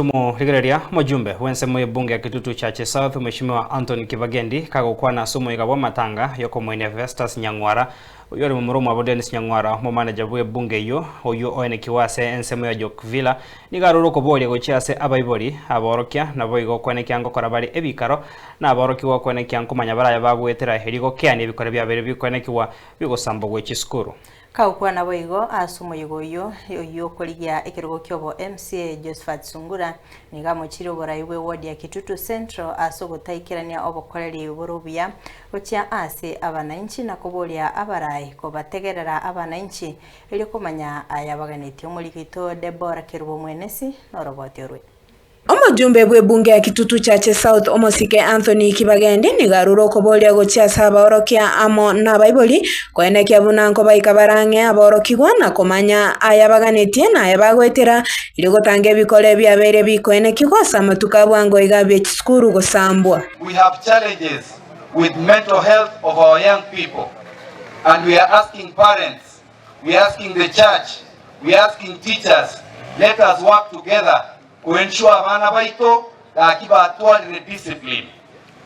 Tumuhigereria mujumbe wense ya bunge ya Kitutu Chache South Mheshimiwa Anthony Kibagendi kagukwa na sumu igabo matanga yoko mwene Festus Nyang'wara uyori mumurumu abo Dennis Nyang'wara mu manager bwe bunge yo oyo oene kiwase ensemo ya Jokvilla nigaruro ko boli gochiase abaibori aborokia nabo igo kwene kyango korabari ebikaro na aboroki wo kwene kyango manyabara bagwetera herigo kyane ebikore byabere bikwene kiwa bigosambo gwe chiskuru Kaukwa na boigo asumo yogoyo koligia ekirugo kyobo MCA Josephat Sungura niga mochiro boraiwe ward ya Kitutu Central asogo taikirania obokoreri borubia ocha ase abananchi na kobolia abarai ko bategerera abananchi ili kumanya ayabaganeti omulikito Deborah Kirubo mwenesi noroboterwe Omujumbe bwe bunge ya Kitutu Chache South omosike Anthony Kibagendi nigaruro kobolia gochiasa aborokia amo na baiboli kwenekya bunanko baikabarange aborokigwa na komanya ayabaganetie na ayabagwetera ili gotange bikole byabere bikwenekigwa samatuka bwango igabye chikuru gosambwa. We have challenges with mental health of our young people and we are asking parents, we are asking the church, we are asking teachers, let us work together to ensure abana baito akiba atwalire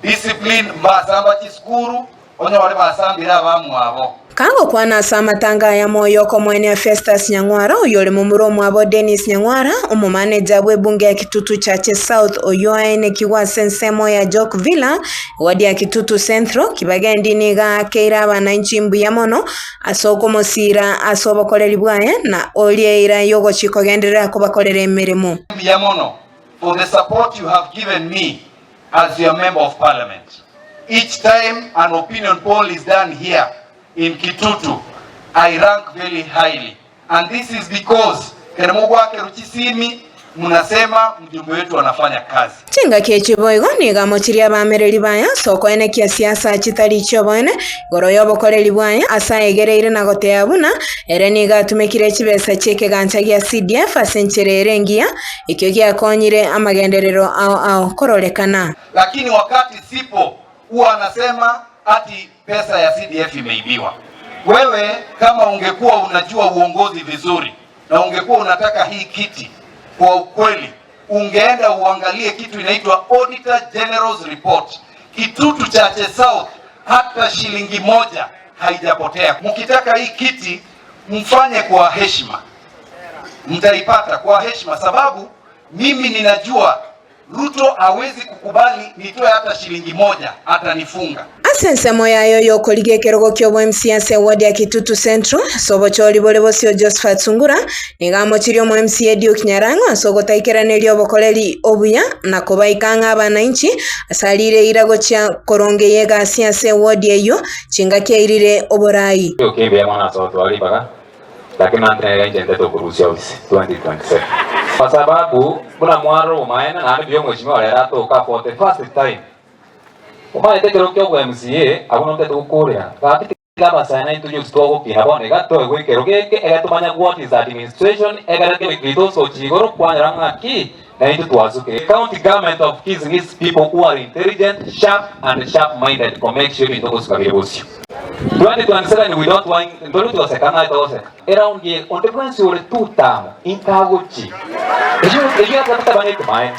discipline mbasamba chiskuru onye wale basambira abamu abo kango kwana samatanga ya moyo ko mwene Festus Nyang'wara oyole mumuromu abo Dennis Nyang'wara omumanager bwe bunge ya Kitutu Chache South oyo aene kiwase ensemo ya Jokvilla wadi ya Kitutu Central Kibagendi niga keira abananchi mbuya mono asoko mosira asobokoreri bwaye na olieira yogo chikogenderera kubakorera emirimo mbuya mono for the support you have given me as your member of parliament. Each time an opinion poll is done here in Kitutu, I rank very highly. And this is because Keremogwa Keruchisimi munasema mjumbe wetu anafanya kazi. Chinga kechiboigo niga mochiria bamereri baya soko ene kia siasa chitari chobone goroyo bokoreri bwaya asa egereire na gotea buna ere niga tumekire chibesa cheke ganchagia CDF asencherere ngia ikyo kia konyire amagenderero ao kororekana. Lakini wakati sipo huwa anasema ati pesa ya CDF imeibiwa. Wewe kama ungekuwa unajua uongozi vizuri na ungekuwa unataka hii kiti kwa ukweli, ungeenda uangalie kitu inaitwa Auditor General's Report. Kitutu Chache South hata shilingi moja haijapotea. Mkitaka hii kiti mfanye kwa heshima, mtaipata kwa heshima, sababu mimi ninajua Ruto hawezi kukubali nitoe hata shilingi moja, hata nifunga. Asensemo yayo yokolige kerogo kyobo MCA wadi ya Kitutu Central sobochori bolebosio Josephat Sungura nigamo chirio mu MCA Dio Kinyaranga sogo taikeranelio bokoreri obuya na kobaikanga abananchi asalire irago cha koronge yega siase wadi eyo chinga kyairire oborai okebe mwana soto alibaga lakini antene njende to kurusia 2027 kwa sababu kuna mwaro umaena na ndio mheshimiwa lerato ka for the first time umaye tekero kyo MCA abuno tetukuria kandi kaba sana intuyo stogo kinabone gato egwekero keke egatumanya what is administration egarake bikrito so chigoro kwanyaranga ki na into twazuke county government of kids needs people who are intelligent sharp minded to make sure into kusikabiribusio 2027 we don't want ndolo tuwasekana itose around the entrepreneurs were two term in kaguchi ejo atapata bane kumaye